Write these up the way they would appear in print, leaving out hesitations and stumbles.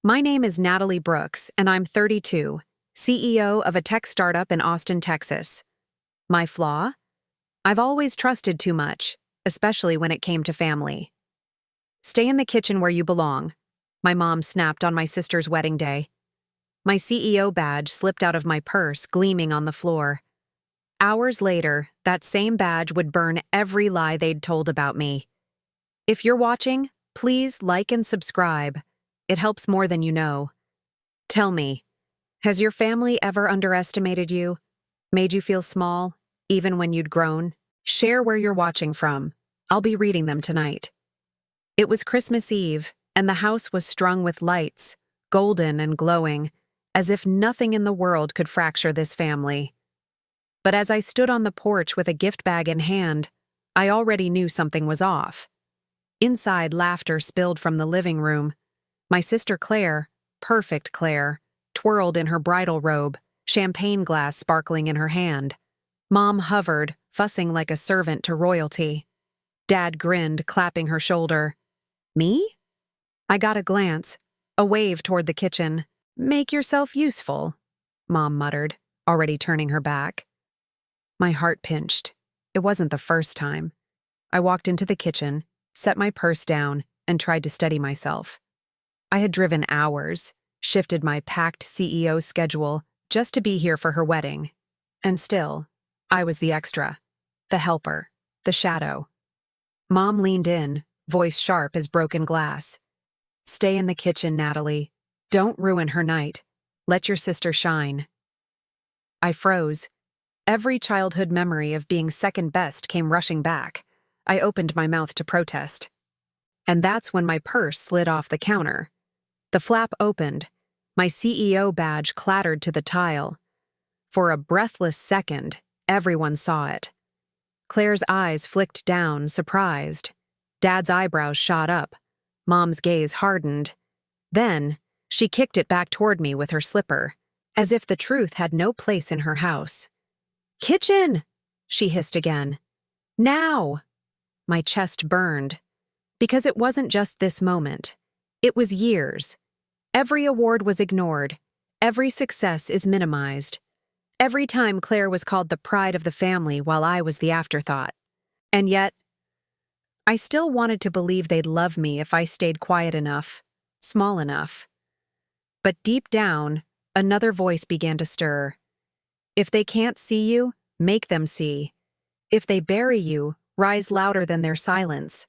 My name is Natalie Brooks, and I'm 32, CEO of a tech startup in Austin, Texas. My flaw? I've always trusted too much, especially when it came to family. Stay in the kitchen where you belong, my mom snapped on my sister's wedding day. My CEO badge slipped out of my purse, gleaming on the floor. Hours later, that same badge would burn every lie they'd told about me. If you're watching, please like and subscribe. It helps more than you know. Tell me, has your family ever underestimated you? Made you feel small, even when you'd grown? Share where you're watching from. I'll be reading them tonight. It was Christmas Eve, and the house was strung with lights, golden and glowing, as if nothing in the world could fracture this family. But as I stood on the porch with a gift bag in hand, I already knew something was off. Inside, laughter spilled from the living room. My sister Claire, perfect Claire, twirled in her bridal robe, champagne glass sparkling in her hand. Mom hovered, fussing like a servant to royalty. Dad grinned, clapping her shoulder. Me? I got a glance, a wave toward the kitchen. Make yourself useful, Mom muttered, already turning her back. My heart pinched. It wasn't the first time. I walked into the kitchen, set my purse down, and tried to steady myself. I had driven hours, shifted my packed CEO schedule just to be here for her wedding. And still, I was the extra, the helper, the shadow. Mom leaned in, voice sharp as broken glass. Stay in the kitchen, Natalie. Don't ruin her night. Let your sister shine. I froze. Every childhood memory of being second best came rushing back. I opened my mouth to protest. And that's when my purse slid off the counter. The flap opened. My CEO badge clattered to the tile. For a breathless second, everyone saw it. Claire's eyes flicked down, surprised. Dad's eyebrows shot up. Mom's gaze hardened. Then, she kicked it back toward me with her slipper, as if the truth had no place in her house. "Kitchen!" she hissed again. "Now!" My chest burned. Because it wasn't just this moment. It was years. Every award was ignored. Every success is minimized. Every time Claire was called the pride of the family while I was the afterthought. And yet, I still wanted to believe they'd love me if I stayed quiet enough, small enough. But deep down, another voice began to stir. If they can't see you, make them see. If they bury you, rise louder than their silence.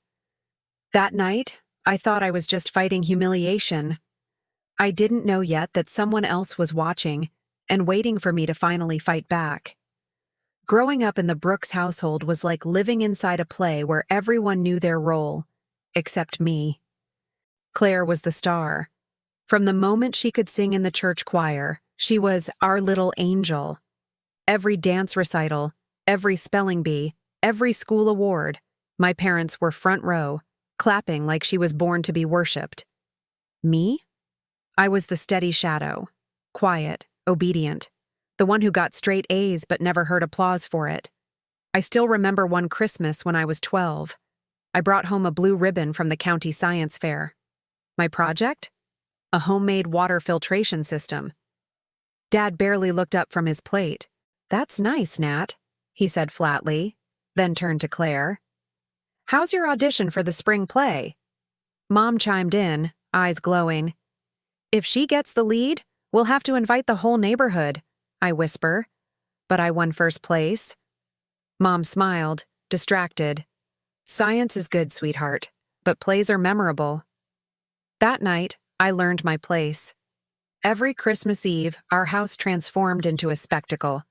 That night, I thought I was just fighting humiliation. I didn't know yet that someone else was watching and waiting for me to finally fight back. Growing up in the Brooks household was like living inside a play where everyone knew their role, except me. Claire was the star. From the moment she could sing in the church choir, she was our little angel. Every dance recital, every spelling bee, every school award, my parents were front row, clapping like she was born to be worshipped. Me? I was the steady shadow, quiet, obedient, the one who got straight A's but never heard applause for it. I still remember one Christmas when I was 12. I brought home a blue ribbon from the county science fair. My project? A homemade water filtration system. Dad barely looked up from his plate. "That's nice, Nat," he said flatly, then turned to Claire. "How's your audition for the spring play?" Mom chimed in, eyes glowing. "If she gets the lead, we'll have to invite the whole neighborhood," I whisper. "But I won first place." Mom smiled, distracted. "Science is good, sweetheart, but plays are memorable." That night, I learned my place. Every Christmas Eve, our house transformed into a spectacle.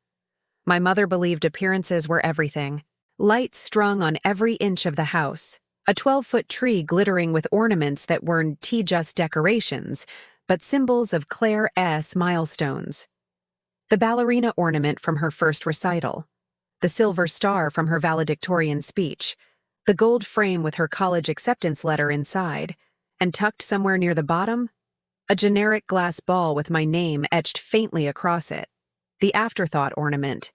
My mother believed appearances were everything. Lights strung on every inch of the house. A 12-foot tree glittering with ornaments that weren't just decorations, but symbols of Claire's milestones. The ballerina ornament from her first recital. The silver star from her valedictorian speech. The gold frame with her college acceptance letter inside. And tucked somewhere near the bottom, a generic glass ball with my name etched faintly across it. The afterthought ornament.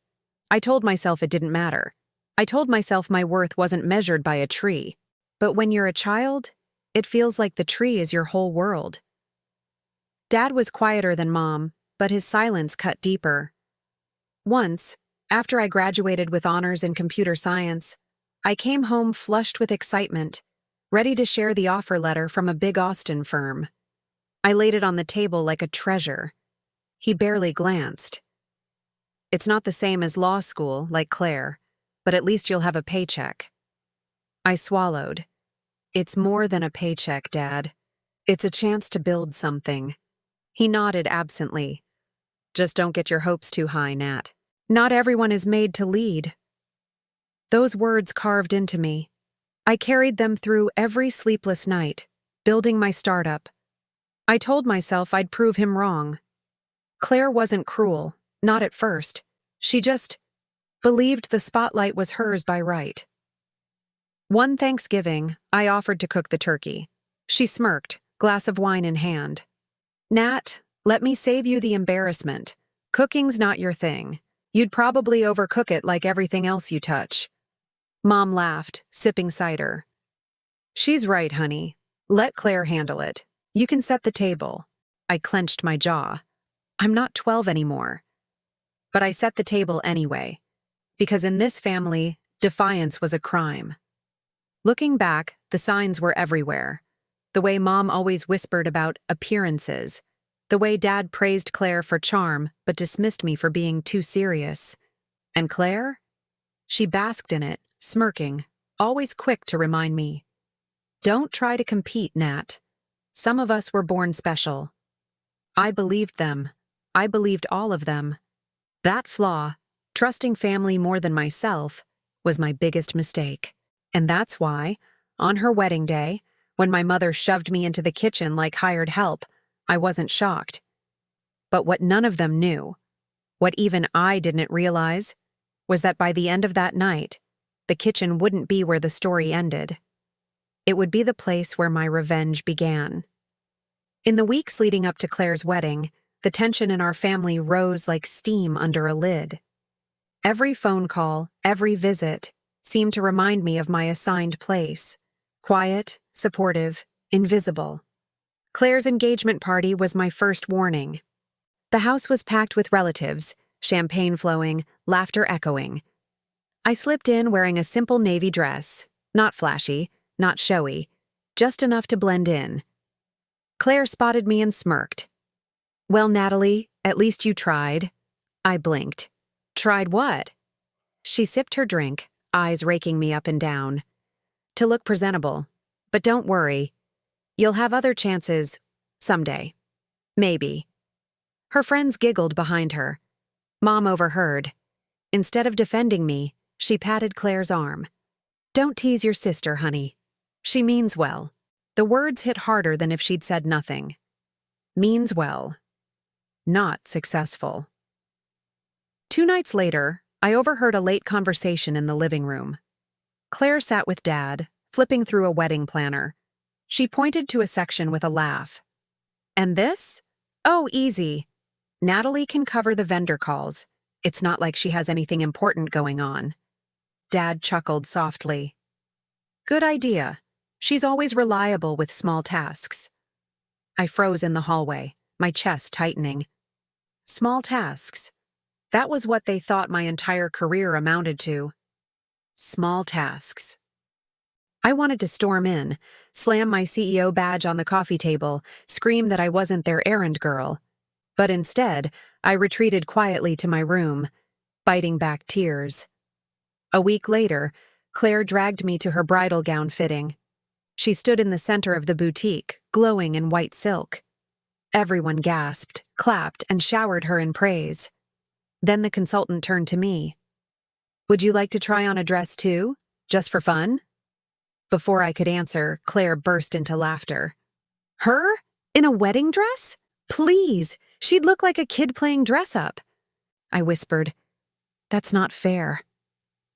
I told myself it didn't matter. I told myself my worth wasn't measured by a tree. But when you're a child, it feels like the tree is your whole world. Dad was quieter than Mom, but his silence cut deeper. Once, after I graduated with honors in computer science, I came home flushed with excitement, ready to share the offer letter from a big Austin firm. I laid it on the table like a treasure. He barely glanced. "It's not the same as law school, like Claire, but at least you'll have a paycheck." I swallowed. "It's more than a paycheck, Dad. It's a chance to build something." He nodded absently. "Just don't get your hopes too high, Nat. Not everyone is made to lead." Those words carved into me. I carried them through every sleepless night, building my startup. I told myself I'd prove him wrong. Claire wasn't cruel, not at first. She just believed the spotlight was hers by right. One Thanksgiving, I offered to cook the turkey. She smirked, glass of wine in hand. "Nat, let me save you the embarrassment. Cooking's not your thing. You'd probably overcook it like everything else you touch." Mom laughed, sipping cider. "She's right, honey. Let Claire handle it. You can set the table." I clenched my jaw. I'm not 12 anymore. But I set the table anyway, because in this family, defiance was a crime. Looking back, the signs were everywhere. The way Mom always whispered about appearances. The way Dad praised Claire for charm, but dismissed me for being too serious. And Claire? She basked in it, smirking, always quick to remind me. "Don't try to compete, Nat. Some of us were born special." I believed them. I believed all of them. That flaw, trusting family more than myself, was my biggest mistake. And that's why, on her wedding day, when my mother shoved me into the kitchen like hired help, I wasn't shocked. But what none of them knew, what even I didn't realize, was that by the end of that night, the kitchen wouldn't be where the story ended. It would be the place where my revenge began. In the weeks leading up to Claire's wedding, the tension in our family rose like steam under a lid. Every phone call, every visit, seemed to remind me of my assigned place. Quiet, supportive, invisible. Claire's engagement party was my first warning. The house was packed with relatives, champagne flowing, laughter echoing. I slipped in wearing a simple navy dress, not flashy, not showy, just enough to blend in. Claire spotted me and smirked. "Well, Natalie, at least you tried." I blinked. "Tried what?" She sipped her drink, eyes raking me up and down. "To look presentable. But don't worry. You'll have other chances someday. Maybe." Her friends giggled behind her. Mom overheard. Instead of defending me, she patted Claire's arm. "Don't tease your sister, honey. She means well." The words hit harder than if she'd said nothing. Means well. Not successful. 2 nights later, I overheard a late conversation in the living room. Claire sat with Dad, flipping through a wedding planner. She pointed to a section with a laugh. "And this? Oh, easy. Natalie can cover the vendor calls. It's not like she has anything important going on." Dad chuckled softly. "Good idea. She's always reliable with small tasks." I froze in the hallway, my chest tightening. Small tasks. That was what they thought my entire career amounted to. Small tasks. I wanted to storm in, slam my CEO badge on the coffee table, scream that I wasn't their errand girl. But instead, I retreated quietly to my room, biting back tears. A week later, Claire dragged me to her bridal gown fitting. She stood in the center of the boutique, glowing in white silk. Everyone gasped, clapped, and showered her in praise. Then the consultant turned to me. "Would you like to try on a dress too, just for fun?" Before I could answer, Claire burst into laughter. "Her? In a wedding dress? Please, she'd look like a kid playing dress-up." I whispered, "That's not fair."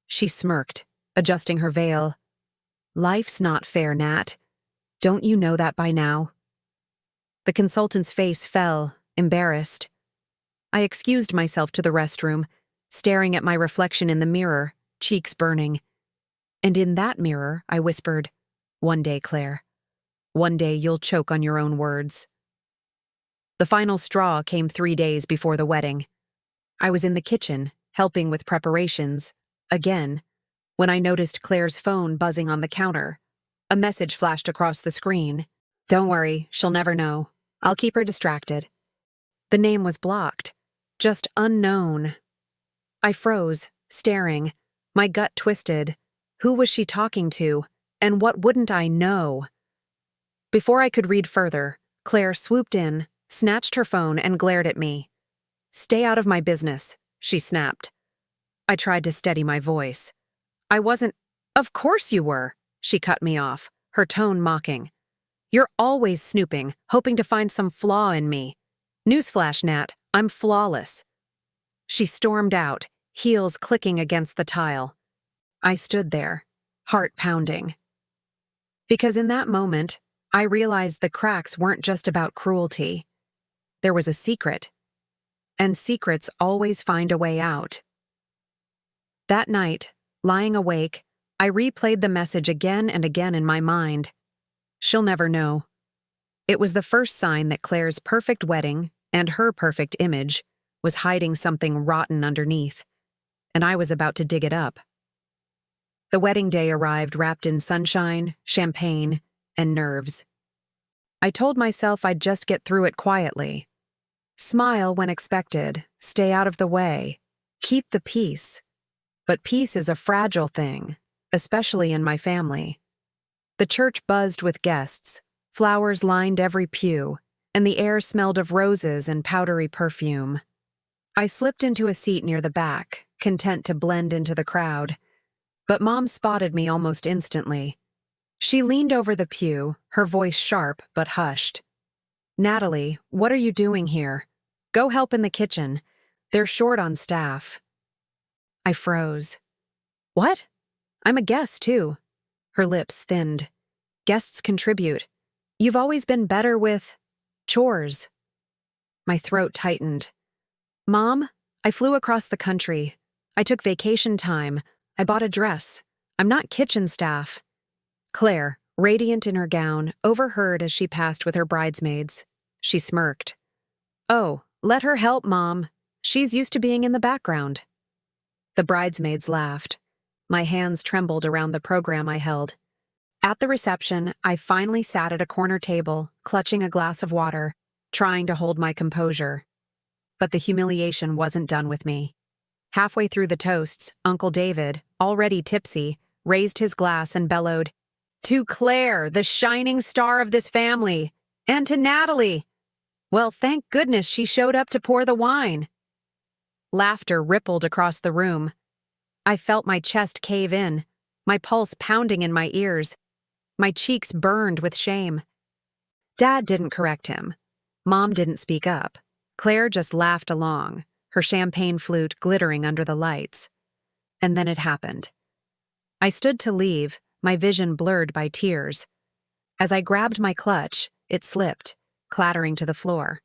She smirked, adjusting her veil. "Life's not fair, Nat. Don't you know that by now?" The consultant's face fell, embarrassed. I excused myself to the restroom, staring at my reflection in the mirror, cheeks burning. And in that mirror, I whispered, "One day, Claire. One day you'll choke on your own words." The The final straw came 3 days before the wedding. I was in the kitchen, helping with preparations, again, when I noticed Claire's phone buzzing on the counter. A message flashed across the screen. "Don't worry, she'll never know. I'll keep her distracted." The name was blocked. Just unknown. I froze, staring, my gut twisted. Who was she talking to, and what wouldn't I know? Before I could read further, Claire swooped in, snatched her phone, and glared at me. "Stay out of my business," she snapped. I tried to steady my voice. "I wasn't—" "Of course you were," she cut me off, her tone mocking. "You're always snooping, hoping to find some flaw in me. Newsflash, Nat, I'm flawless." She stormed out, heels clicking against the tile. I stood there, heart pounding. Because in that moment, I realized the cracks weren't just about cruelty. There was a secret. And secrets always find a way out. That night, lying awake, I replayed the message again and again in my mind. She'll never know. It was the first sign that Claire's perfect wedding, and her perfect image, was hiding something rotten underneath, and I was about to dig it up. The wedding day arrived wrapped in sunshine, champagne, and nerves. I told myself I'd just get through it quietly. Smile when expected, stay out of the way, keep the peace. But peace is a fragile thing, especially in my family. The church buzzed with guests, flowers lined every pew, and the air smelled of roses and powdery perfume. I slipped into a seat near the back, content to blend into the crowd. But Mom spotted me almost instantly. She leaned over the pew, her voice sharp but hushed. "Natalie, what are you doing here? Go help in the kitchen. They're short on staff." I froze. "What? I'm a guest, too." Her lips thinned. "Guests contribute. You've always been better with chores." My throat tightened. "Mom, I flew across the country. I took vacation time. I bought a dress. I'm not kitchen staff." Claire, radiant in her gown, overheard as she passed with her bridesmaids. She smirked. "Oh, let her help, Mom. She's used to being in the background." The bridesmaids laughed. My hands trembled around the program I held. At the reception, I finally sat at a corner table, clutching a glass of water, trying to hold my composure. But the humiliation wasn't done with me. Halfway through the toasts, Uncle David, already tipsy, raised his glass and bellowed, "To Claire, the shining star of this family, and to Natalie. Well, thank goodness she showed up to pour the wine." Laughter rippled across the room. I felt my chest cave in, my pulse pounding in my ears. My cheeks burned with shame. Dad didn't correct him. Mom didn't speak up. Claire just laughed along, her champagne flute glittering under the lights. And then it happened. I stood to leave, my vision blurred by tears. As I grabbed my clutch, it slipped, clattering to the floor.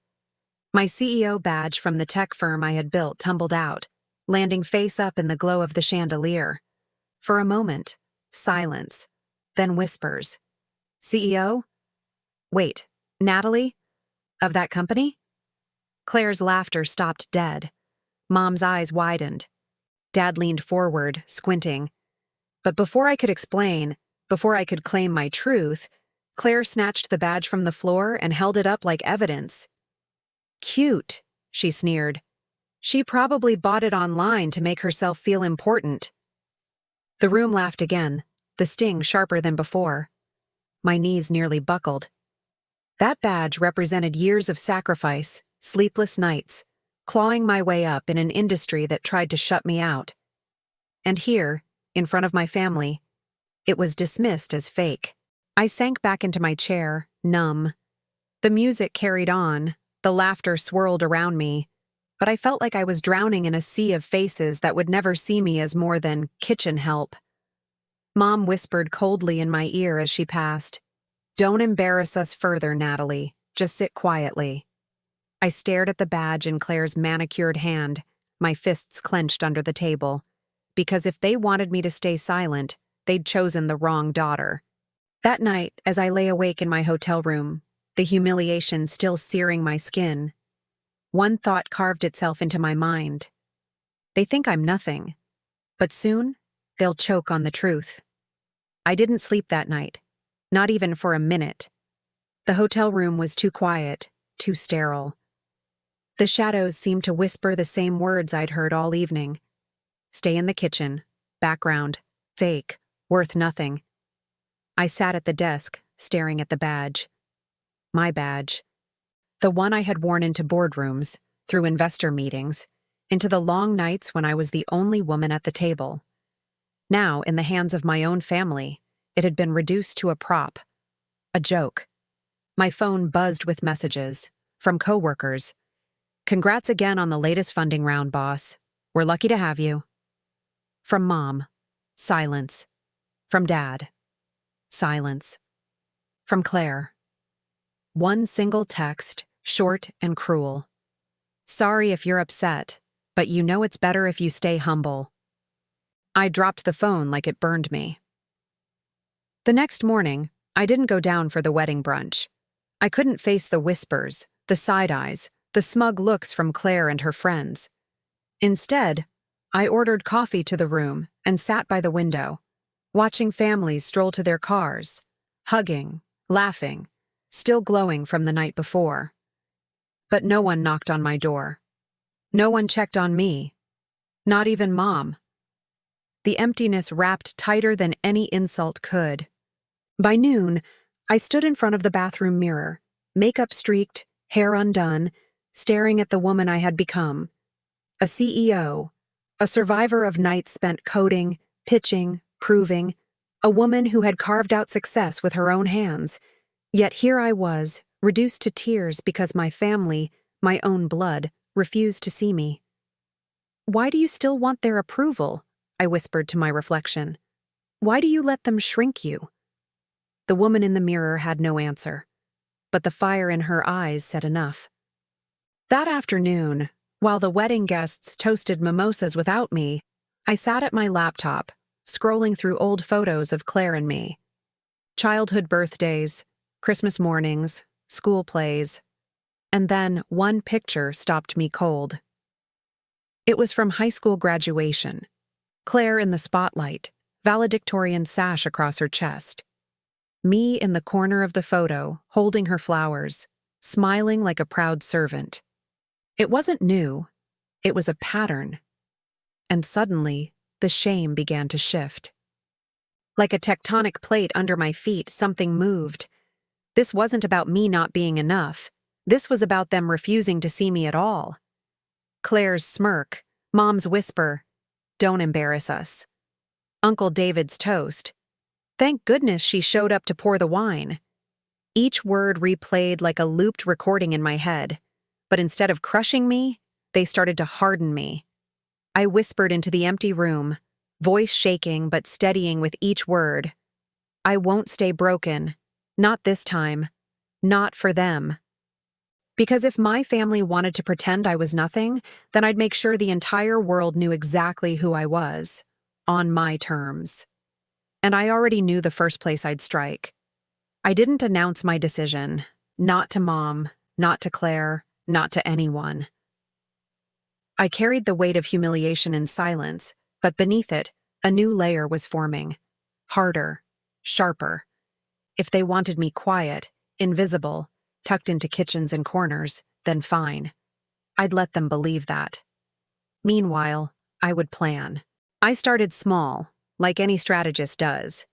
My CEO badge from the tech firm I had built tumbled out, landing face up in the glow of the chandelier. For a moment, silence, then whispers. "CEO? Wait, Natalie? Of that company?" Claire's laughter stopped dead. Mom's eyes widened. Dad leaned forward, squinting. But before I could explain, before I could claim my truth, Claire snatched the badge from the floor and held it up like evidence. "Cute," she sneered. "She probably bought it online to make herself feel important." The room laughed again, the sting sharper than before. My knees nearly buckled. That badge represented years of sacrifice, sleepless nights, clawing my way up in an industry that tried to shut me out. And here, in front of my family, it was dismissed as fake. I sank back into my chair, numb. The music carried on, the laughter swirled around me, but I felt like I was drowning in a sea of faces that would never see me as more than kitchen help. Mom whispered coldly in my ear as she passed, "Don't embarrass us further, Natalie. Just sit quietly." I stared at the badge in Claire's manicured hand, my fists clenched under the table, because if they wanted me to stay silent, they'd chosen the wrong daughter. That night, as I lay awake in my hotel room, the humiliation still searing my skin. One thought carved itself into my mind. They think I'm nothing, but soon they'll choke on the truth. I didn't sleep that night, not even for a minute. The hotel room was too quiet, too sterile. The shadows seemed to whisper the same words I'd heard all evening. Stay in the kitchen, background, fake, worth nothing. I sat at the desk, staring at the badge. My badge. The one I had worn into boardrooms, through investor meetings, into the long nights when I was the only woman at the table. Now, in the hands of my own family, it had been reduced to a prop. A joke. My phone buzzed with messages, from coworkers. Congrats again on the latest funding round, boss. We're lucky to have you. From Mom. Silence. From Dad. Silence. From Claire. One single text, short and cruel. Sorry if you're upset, but you know it's better if you stay humble. I dropped the phone like it burned me. The next morning, I didn't go down for the wedding brunch. I couldn't face the whispers, the side eyes, the smug looks from Claire and her friends. Instead, I ordered coffee to the room and sat by the window, watching families stroll to their cars, hugging, laughing, still glowing from the night before. But no one knocked on my door. No one checked on me. Not even Mom. The emptiness wrapped tighter than any insult could. By noon, I stood in front of the bathroom mirror, makeup streaked, hair undone, staring at the woman I had become. A CEO, a survivor of nights spent coding, pitching, proving, a woman who had carved out success with her own hands. Yet here I was, reduced to tears because my family, my own blood, refused to see me. Why do you still want their approval? I whispered to my reflection. Why do you let them shrink you? The woman in the mirror had no answer, but the fire in her eyes said enough. That afternoon, while the wedding guests toasted mimosas without me, I sat at my laptop, scrolling through old photos of Claire and me. Childhood birthdays, Christmas mornings, school plays, and then one picture stopped me cold. It was from high school graduation. Claire in the spotlight, valedictorian sash across her chest. Me in the corner of the photo, holding her flowers, smiling like a proud servant. It wasn't new. It was a pattern. And suddenly, the shame began to shift. Like a tectonic plate under my feet, something moved. This wasn't about me not being enough. This was about them refusing to see me at all. Claire's smirk, Mom's whisper, "Don't embarrass us." Uncle David's toast. Thank goodness she showed up to pour the wine. Each word replayed like a looped recording in my head, but instead of crushing me, they started to harden me. I whispered into the empty room, voice shaking but steadying with each word. I won't stay broken. Not this time. Not for them. Because if my family wanted to pretend I was nothing, then I'd make sure the entire world knew exactly who I was, on my terms. And I already knew the first place I'd strike. I didn't announce my decision, not to Mom, not to Claire, not to anyone. I carried the weight of humiliation in silence, but beneath it, a new layer was forming. Harder, sharper. If they wanted me quiet, invisible, tucked into kitchens and corners, then fine. I'd let them believe that. Meanwhile, I would plan. I started small, like any strategist does.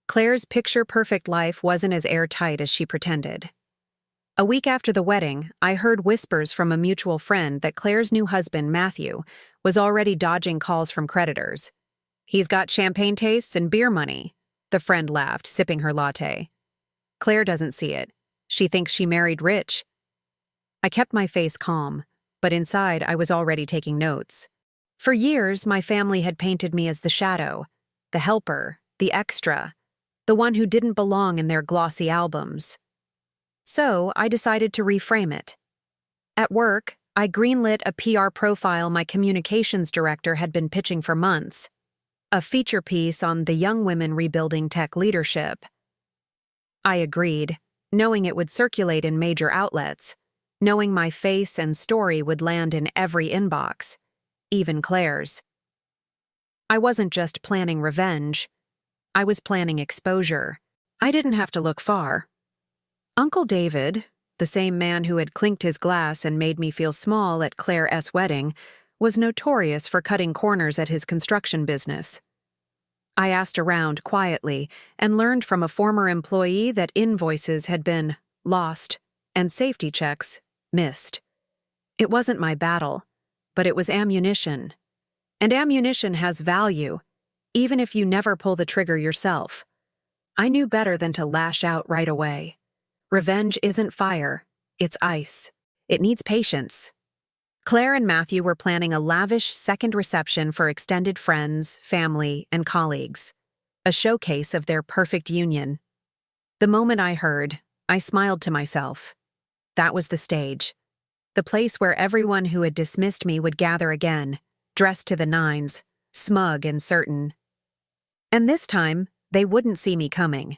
Claire's picture-perfect life wasn't as airtight as she pretended. A week after the wedding, I heard whispers from a mutual friend that Claire's new husband, Matthew, was already dodging calls from creditors. He's got champagne tastes and beer money, the friend laughed, sipping her latte. Claire doesn't see it. She thinks she married rich. I kept my face calm, but inside I was already taking notes. For years, my family had painted me as the shadow, the helper, the extra, the one who didn't belong in their glossy albums. So I decided to reframe it. At work, I greenlit a PR profile my communications director had been pitching for months, a feature piece on the young women rebuilding tech leadership. I agreed. knowing it would circulate in major outlets, knowing my face and story would land in every inbox, even Claire's. I wasn't just planning revenge. I was planning exposure. I didn't have to look far. Uncle David, the same man who had clinked his glass and made me feel small at Claire S.'s wedding, was notorious for cutting corners at his construction business. I asked around quietly and learned from a former employee that invoices had been lost and safety checks missed. It wasn't my battle, but it was ammunition. And ammunition has value, even if you never pull the trigger yourself. I knew better than to lash out right away. Revenge isn't fire, it's ice. It needs patience. Claire and Matthew were planning a lavish second reception for extended friends, family, and colleagues, a showcase of their perfect union. The moment I heard, I smiled to myself. That was the stage. The place where everyone who had dismissed me would gather again, dressed to the nines, smug and certain. And this time, they wouldn't see me coming.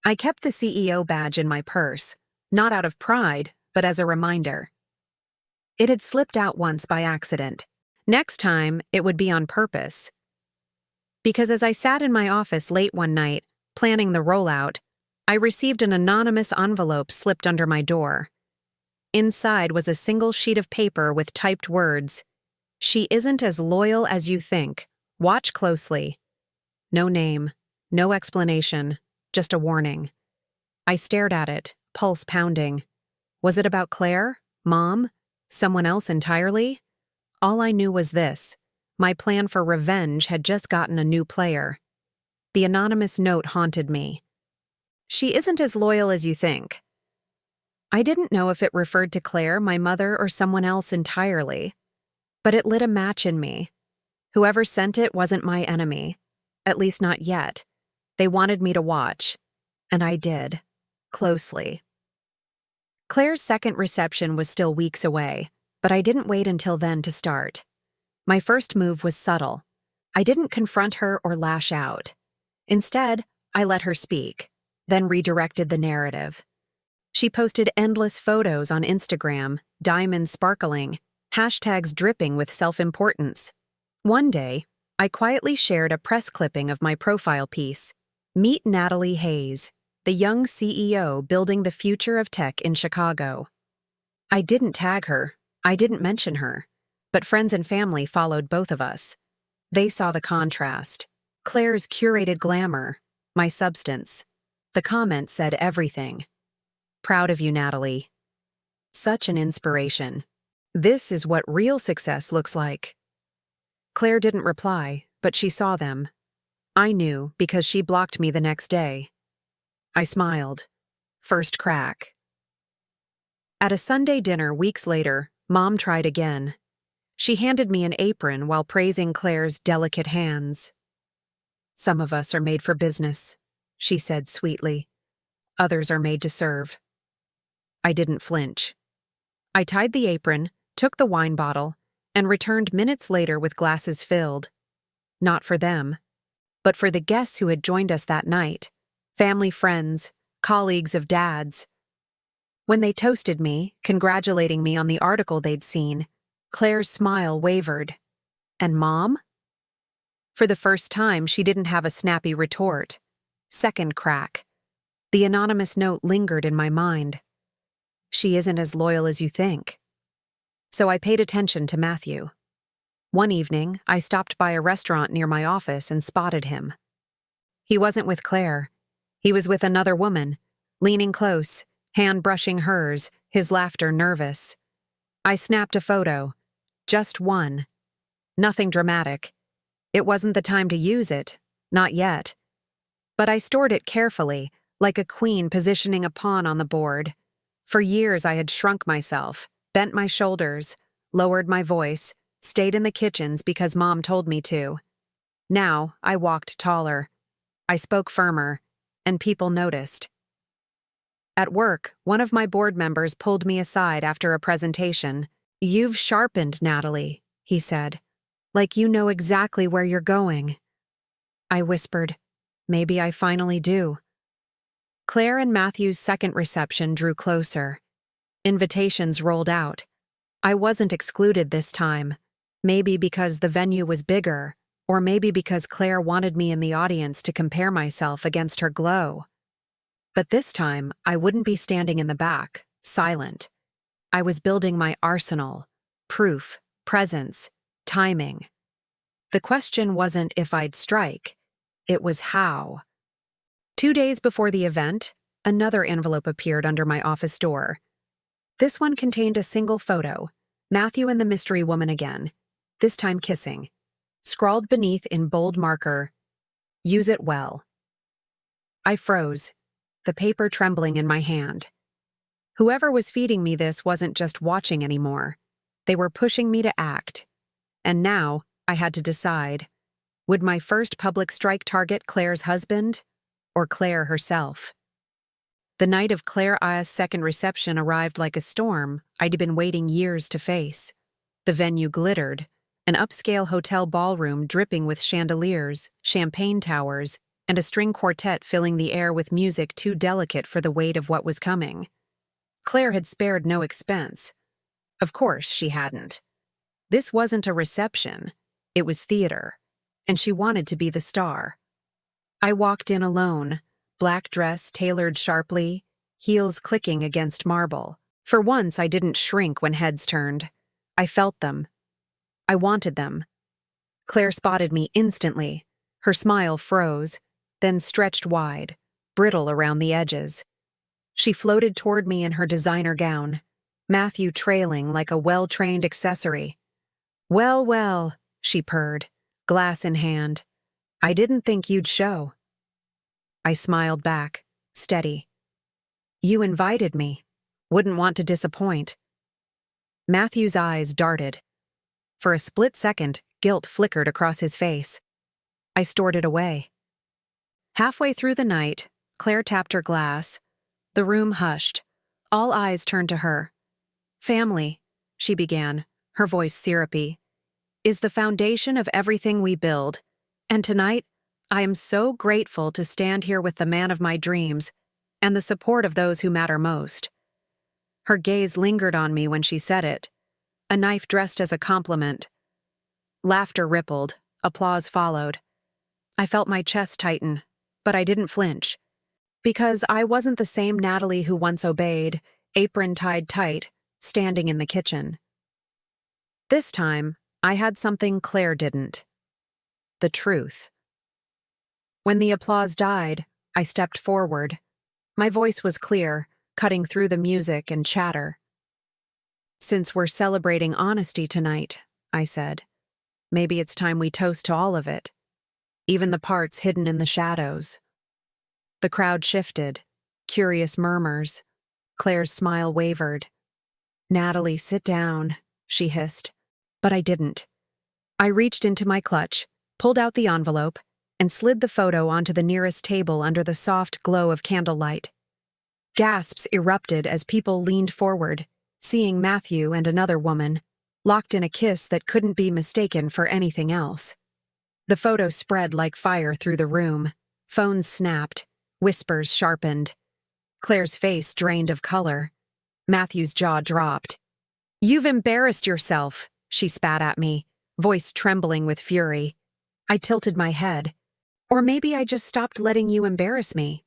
I kept the CEO badge in my purse, not out of pride, but as a reminder. It had slipped out once by accident. Next time, it would be on purpose. Because as I sat in my office late one night, planning the rollout, I received an anonymous envelope slipped under my door. Inside was a single sheet of paper with typed words, "She isn't as loyal as you think. Watch closely." No name, no explanation, just a warning. I stared at it, pulse pounding. Was it about Claire? Mom? Someone else entirely? All I knew was this: my plan for revenge had just gotten a new player. The anonymous note haunted me. "She isn't as loyal as you think." I didn't know if it referred to Claire, my mother, or someone else entirely. But it lit a match in me. Whoever sent it wasn't my enemy. At least not yet. They wanted me to watch. And I did. Closely. Claire's second reception was still weeks away, but I didn't wait until then to start. My first move was subtle. I didn't confront her or lash out. Instead, I let her speak, then redirected the narrative. She posted endless photos on Instagram, diamonds sparkling, hashtags dripping with self-importance. One day, I quietly shared a press clipping of my profile piece. Meet Natalie Hayes, the young CEO building the future of tech in Chicago. I didn't tag her, I didn't mention her, but friends and family followed both of us. They saw the contrast. Claire's curated glamour, my substance. The comments said everything. "Proud of you, Natalie. Such an inspiration. This is what real success looks like." Claire didn't reply, but she saw them. I knew because she blocked me the next day. I smiled. First crack. At a Sunday dinner weeks later, Mom tried again. She handed me an apron while praising Claire's delicate hands. "Some of us are made for business," she said sweetly. "Others are made to serve." I didn't flinch. I tied the apron, took the wine bottle, and returned minutes later with glasses filled. Not for them, but for the guests who had joined us that night. Family friends, colleagues of Dad's. When they toasted me, congratulating me on the article they'd seen, Claire's smile wavered. And Mom? For the first time, she didn't have a snappy retort. Second crack. The anonymous note lingered in my mind. "She isn't as loyal as you think." So I paid attention to Matthew. One evening, I stopped by a restaurant near my office and spotted him. He wasn't with Claire. He was with another woman, leaning close, hand brushing hers, his laughter nervous. I snapped a photo. Just one. Nothing dramatic. It wasn't the time to use it. Not yet. But I stored it carefully, like a queen positioning a pawn on the board. For years I had shrunk myself, bent my shoulders, lowered my voice, stayed in the kitchens because Mom told me to. Now I walked taller. I spoke firmer, and people noticed. At work, one of my board members pulled me aside after a presentation. "You've sharpened, Natalie," he said. "Like you know exactly where you're going." I whispered, "Maybe I finally do." Claire and Matthew's second reception drew closer. Invitations rolled out. I wasn't excluded this time. Maybe because the venue was bigger, or maybe because Claire wanted me in the audience to compare myself against her glow. But this time, I wouldn't be standing in the back, silent. I was building my arsenal: proof, presence, timing. The question wasn't if I'd strike, it was how. 2 days before the event, another envelope appeared under my office door. This one contained a single photo, Matthew and the mystery woman again, this time kissing. Scrawled beneath in bold marker, "Use it well." I froze, the paper trembling in my hand. Whoever was feeding me this wasn't just watching anymore. They were pushing me to act. And now, I had to decide. Would my first public strike target Claire's husband, or Claire herself? The night of Claire's second reception arrived like a storm I'd been waiting years to face. The venue glittered, an upscale hotel ballroom dripping with chandeliers, champagne towers, and a string quartet filling the air with music too delicate for the weight of what was coming. Claire had spared no expense. Of course she hadn't. This wasn't a reception, it was theater, and she wanted to be the star. I walked in alone, black dress tailored sharply, heels clicking against marble. For once I didn't shrink when heads turned. I felt them. I wanted them. Claire spotted me instantly. Her smile froze, then stretched wide, brittle around the edges. She floated toward me in her designer gown, Matthew trailing like a well-trained accessory. "Well, well," she purred, glass in hand. "I didn't think you'd show." I smiled back, steady. "You invited me. Wouldn't want to disappoint." Matthew's eyes darted. For a split second, guilt flickered across his face. I stored it away. Halfway through the night, Claire tapped her glass. The room hushed. All eyes turned to her. "Family," she began, her voice syrupy, "is the foundation of everything we build. And tonight, I am so grateful to stand here with the man of my dreams and the support of those who matter most." Her gaze lingered on me when she said it, a knife dressed as a compliment. Laughter rippled, applause followed. I felt my chest tighten, but I didn't flinch. Because I wasn't the same Natalie who once obeyed, apron tied tight, standing in the kitchen. This time, I had something Claire didn't. The truth. When the applause died, I stepped forward. My voice was clear, cutting through the music and chatter. "Since we're celebrating honesty tonight," I said, "maybe it's time we toast to all of it, even the parts hidden in the shadows." The crowd shifted, curious murmurs. Claire's smile wavered. "Natalie, sit down," she hissed. But I didn't. I reached into my clutch, pulled out the envelope, and slid the photo onto the nearest table under the soft glow of candlelight. Gasps erupted as people leaned forward, seeing Matthew and another woman, locked in a kiss that couldn't be mistaken for anything else. The photo spread like fire through the room. Phones snapped, whispers sharpened. Claire's face drained of color. Matthew's jaw dropped. "You've embarrassed yourself," she spat at me, voice trembling with fury. I tilted my head. "Or maybe I just stopped letting you embarrass me."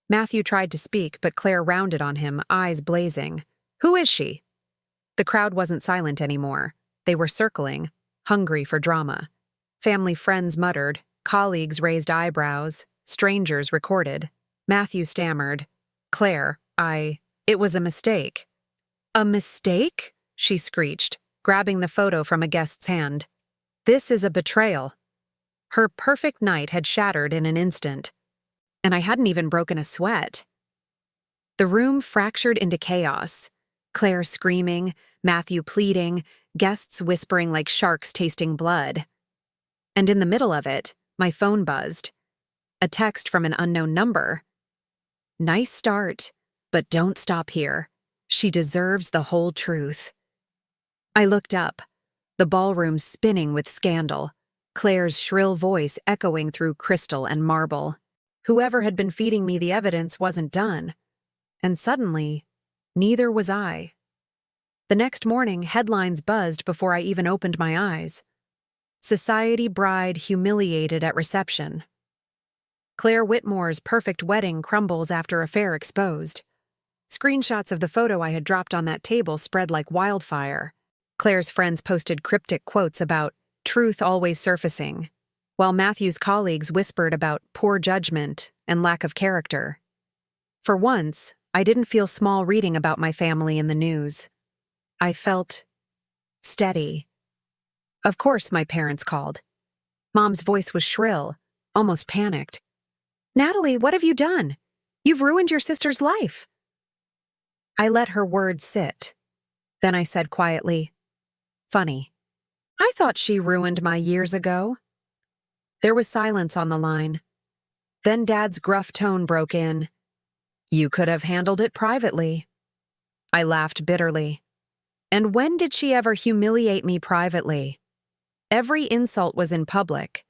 Matthew tried to speak, but Claire rounded on him, eyes blazing. "Who is she?" The crowd wasn't silent anymore. They were circling, hungry for drama. Family friends muttered, colleagues raised eyebrows, strangers recorded. Matthew stammered. "Claire, it was a mistake." "A mistake?" she screeched, grabbing the photo from a guest's hand. "This is a betrayal." Her perfect night had shattered in an instant, and I hadn't even broken a sweat. The room fractured into chaos. Claire screaming, Matthew pleading, guests whispering like sharks tasting blood. And in the middle of it, my phone buzzed. A text from an unknown number. "Nice start, but don't stop here. She deserves the whole truth." I looked up, the ballroom spinning with scandal, Claire's shrill voice echoing through crystal and marble. Whoever had been feeding me the evidence wasn't done. And suddenly, neither was I. The next morning, headlines buzzed before I even opened my eyes. Society bride humiliated at reception. Claire Whitmore's perfect wedding crumbles after affair exposed. Screenshots of the photo I had dropped on that table spread like wildfire. Claire's friends posted cryptic quotes about truth always surfacing, while Matthew's colleagues whispered about poor judgment and lack of character. For once, I didn't feel small reading about my family in the news. I felt steady. Of course, my parents called. Mom's voice was shrill, almost panicked. "Natalie, what have you done? You've ruined your sister's life." I let her words sit. Then I said quietly, "Funny. I thought she ruined my years ago." There was silence on the line. Then Dad's gruff tone broke in. "You could have handled it privately." I laughed bitterly. And when did she ever humiliate me privately? Every insult was in public,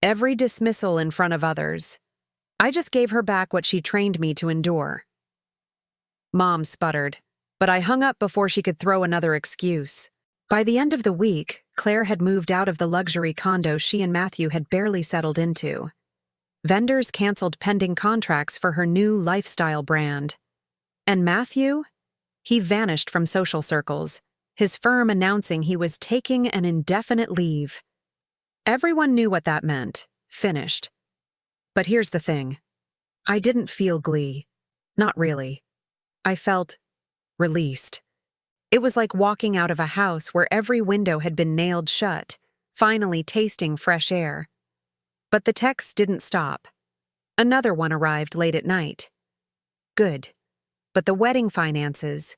every dismissal in front of others. I just gave her back what she trained me to endure. Mom sputtered, but I hung up before she could throw another excuse. By the end of the week, Claire had moved out of the luxury condo she and Matthew had barely settled into. Vendors canceled pending contracts for her new lifestyle brand. And Matthew? He vanished from social circles, his firm announcing he was taking an indefinite leave. Everyone knew what that meant. Finished. But here's the thing. I didn't feel glee. Not really. I felt released. It was like walking out of a house where every window had been nailed shut, finally tasting fresh air. But the texts didn't stop. Another one arrived late at night. Good. But the wedding finances,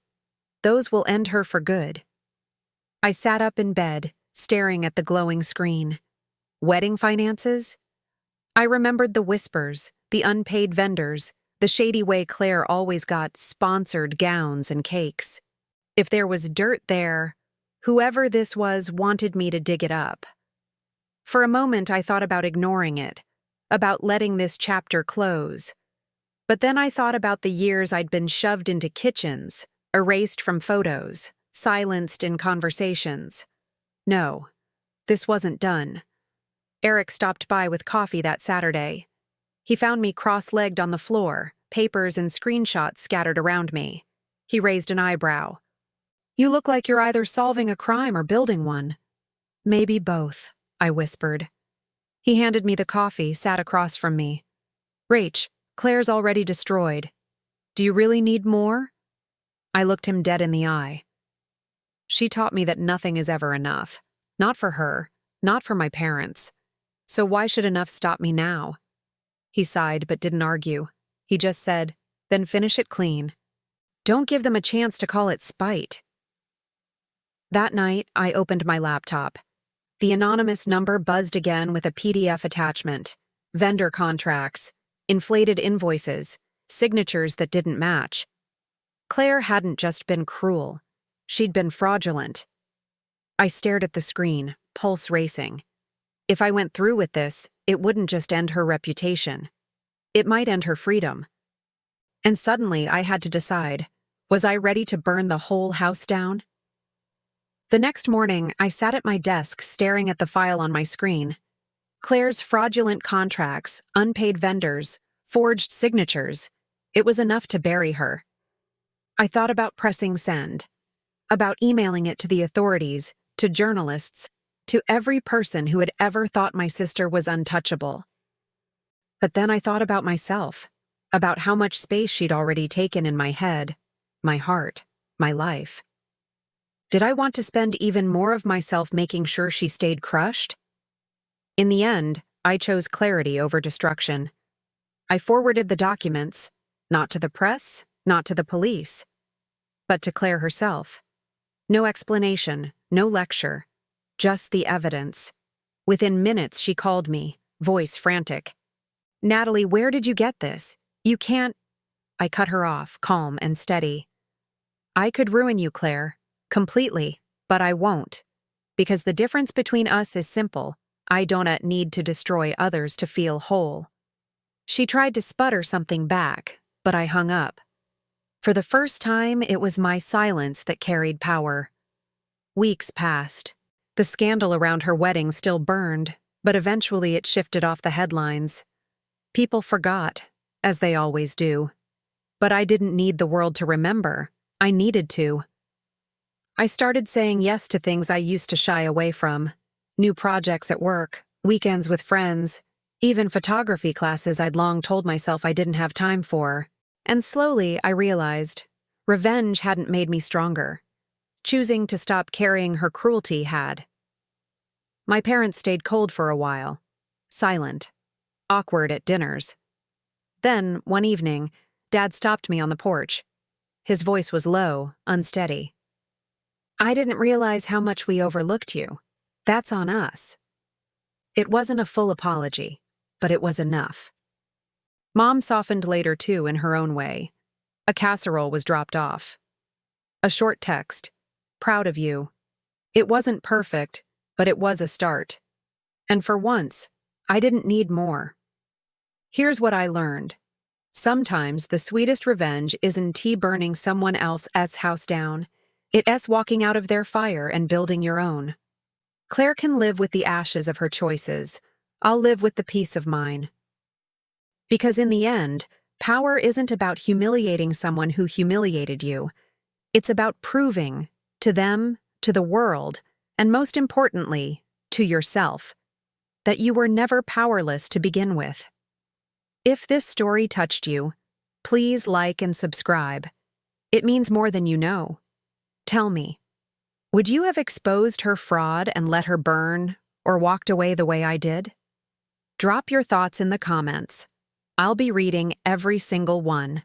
those will end her for good. I sat up in bed, staring at the glowing screen. Wedding finances? I remembered the whispers, the unpaid vendors, the shady way Claire always got sponsored gowns and cakes. If there was dirt there, whoever this was wanted me to dig it up. For a moment, I thought about ignoring it, about letting this chapter close. But then I thought about the years I'd been shoved into kitchens, erased from photos, silenced in conversations. No, this wasn't done. Eric stopped by with coffee that Saturday. He found me cross-legged on the floor, papers and screenshots scattered around me. He raised an eyebrow. "You look like you're either solving a crime or building one." "Maybe both," I whispered. He handed me the coffee, sat across from me. "Rach, Claire's already destroyed. Do you really need more?" I looked him dead in the eye. She taught me that nothing is ever enough. Not for her, not for my parents. So why should enough stop me now? He sighed but didn't argue. He just said, "Then finish it clean. Don't give them a chance to call it spite." That night, I opened my laptop. The anonymous number buzzed again with a PDF attachment. Vendor contracts, inflated invoices, signatures that didn't match. Claire hadn't just been cruel. She'd been fraudulent. I stared at the screen, pulse racing. If I went through with this, it wouldn't just end her reputation. It might end her freedom. And suddenly I had to decide, was I ready to burn the whole house down? The next morning, I sat at my desk staring at the file on my screen. Claire's fraudulent contracts, unpaid vendors, forged signatures. It was enough to bury her. I thought about pressing send, about emailing it to the authorities, to journalists, to every person who had ever thought my sister was untouchable. But then I thought about myself, about how much space she'd already taken in my head, my heart, my life. Did I want to spend even more of myself making sure she stayed crushed? In the end, I chose clarity over destruction. I forwarded the documents, not to the press, not to the police, but to Claire herself. No explanation, no lecture, just the evidence. Within minutes, she called me, voice frantic. "Natalie, where did you get this? You can't—" I cut her off, calm and steady. "I could ruin you, Claire, completely, but I won't. Because the difference between us is simple. I don't need to destroy others to feel whole." She tried to sputter something back, but I hung up. For the first time, it was my silence that carried power. Weeks passed. The scandal around her wedding still burned, but eventually it shifted off the headlines. People forgot, as they always do. But I didn't need the world to remember. I needed to. I started saying yes to things I used to shy away from. New projects at work, weekends with friends, even photography classes I'd long told myself I didn't have time for. And slowly I realized, revenge hadn't made me stronger. Choosing to stop carrying her cruelty had. My parents stayed cold for a while, silent, awkward at dinners. Then, one evening, Dad stopped me on the porch. His voice was low, unsteady. "I didn't realize how much we overlooked you. That's on us." It wasn't a full apology, but it was enough. Mom softened later too in her own way. A casserole was dropped off. A short text, "Proud of you." It wasn't perfect, but it was a start. And for once, I didn't need more. Here's what I learned. Sometimes the sweetest revenge isn't burning someone else's house down. It's walking out of their fire and building your own. Claire can live with the ashes of her choices. I'll live with the peace of mine. Because in the end, power isn't about humiliating someone who humiliated you. It's about proving, to them, to the world, and most importantly, to yourself, that you were never powerless to begin with. If this story touched you, please like and subscribe. It means more than you know. Tell me, would you have exposed her fraud and let her burn, or walked away the way I did? Drop your thoughts in the comments. I'll be reading every single one.